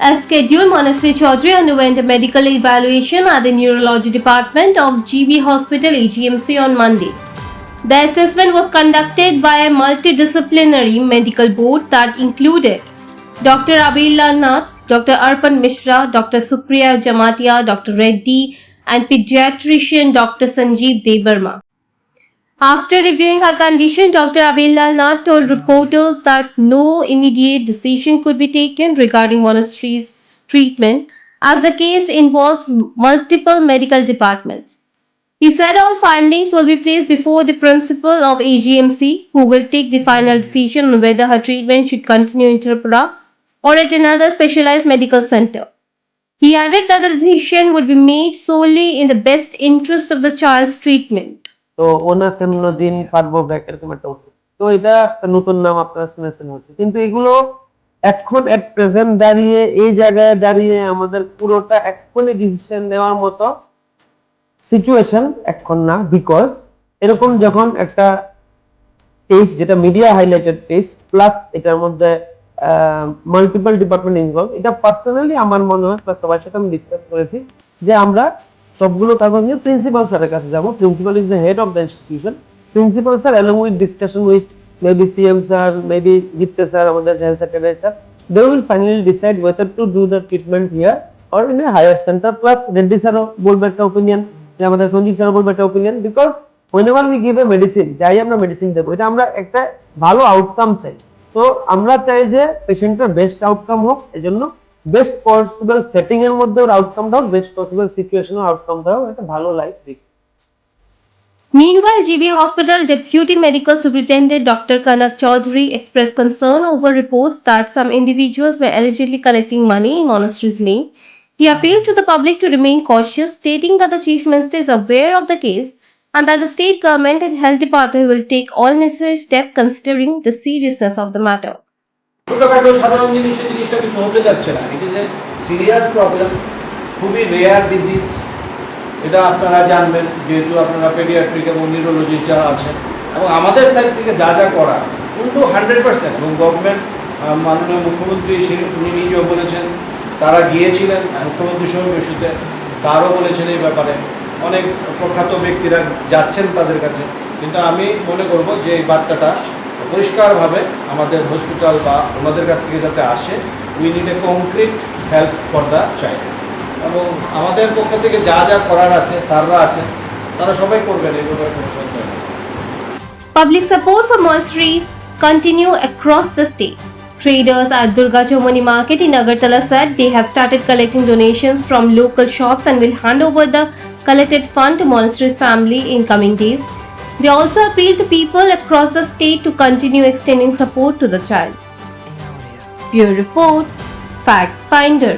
As scheduled, Manasri Chaudhary underwent a medical evaluation at the Neurology Department of GB Hospital AGMC on Monday. The assessment was conducted by a multidisciplinary medical board that included Dr. Abhilal Nath, Dr. Arpan Mishra, Dr. Supriya Jamatia, Dr. Reddy, and pediatrician Dr. Sanjeev Debarma. After reviewing her condition, Dr. Abhilal Nath told reporters that no immediate decision could be taken regarding Manasri's treatment as the case involves multiple medical departments. He said all findings will be placed before the principal of AGMC, who will take the final decision on whether her treatment should continue in Tripura or at another specialized medical center. He added that the decision would be made solely in the best interest of the child's treatment. তো ওনার সেমনোজিন ফার্বোব্যাক এরকম একটা ওষুধ, তো এটা একটা নতুন নাম আপনারা শুনেছেন হচ্ছে, কিন্তু এগুলো এখন এট প্রেজেন্ট দাঁড়িয়ে এই জায়গায় দাঁড়িয়ে আমাদের পুরোটা এক্ষুনি ডিসিশন নেওয়ার মতো সিচুয়েশন এখন না। বিকজ এরকম যখন একটা টেস্ট, যেটা মিডিয়া হাইলাইটেড টেস্ট, প্লাস এটার মধ্যে মাল্টিপল ডিপার্টমেন্ট ইনভলভ, এটা পার্সোনালি আমার মনে হয় প্লাস সবার সাথে আমি ডিসকাস করেছি যে আমরা সবগুলো কাগজ নিয়ে প্রিন্সিপাল স্যারের কাছে যাবো। Principal is the head of the institution. Principal sir along with discussion with maybe CM sir, maybe Geeta sir, আমাদের general secretary sir, they will finally decide whether to do the treatment here or in a higher center. Plus Reddy স্যারও বলবে একটা opinion, যে আমাদের সঞ্জিত স্যারও বলবে একটা opinion. Because whenever we give a medicine, যাই আমরা মেডিসিন দেবো, এটা আমরা একটা ভালো আউটকাম চাই। তো আমরা চাই যে পেশেন্টের বেস্ট আউটকাম হোক, এজন্য বেস্ট পসিবল সেটিং এর মধ্যে ওর আউটকামটা হোক, বেস্ট পসিবল সিচুয়েশনাল আউটকামটা হোক, একটা ভালো লাইফ দিক। Meanwhile, GB Hospital Deputy Medical Superintendent Dr. Kanak Chaudhary expressed concern over reports that some individuals were allegedly collecting money in Manasri's name. He appealed to the public to remain cautious, stating that the Chief Minister is aware of the case and that the state government and health department will take all necessary steps considering the seriousness of the matter. ছোটখাটো সাধারণ জিনিসটা কিছু হতে যাচ্ছে না। It is a serious problem, খুবই rare disease. এটা আপনারা জানবেন যেহেতু আপনারা পেডিয়াট্রিক এবং নিউরোলজিস্ট যারা আছেন, এবং আমাদের সাইড থেকে যা যা করা কিন্তু 100%, এবং গভর্নমেন্ট মাননীয় মুখ্যমন্ত্রী উনি নিজেও বলেছেন, তারা গিয়েছিলেন মুখ্যমন্ত্রী সঙ্গে ইস্যুতে, স্যারও বলেছেন এই ব্যাপারে, অনেক প্রখ্যাত ব্যক্তিরা যাচ্ছেন তাদের কাছে। কিন্তু আমি মনে করব যে এই বার্তাটা পরিষ্কারভাবে আমাদের হসপিটাল বা ওনাদের কাছ থেকে যাতে আসে, we need a concrete help for the child. এবং আমাদের পক্ষ থেকে যা যা করার আছে, স্যাররা আছেন, তারা সবাই করবেন, এই ব্যাপারে কোনো সন্দেহ নেই। Public support for Manasri's continue across the state. Traders at Durga Chomani Market in Agartala said they have started collecting donations from local shops and will hand over the collected fund to Manasri's family in coming days. They also appeal to people across the state to continue extending support to the child. Bureau Report, Fact Finder.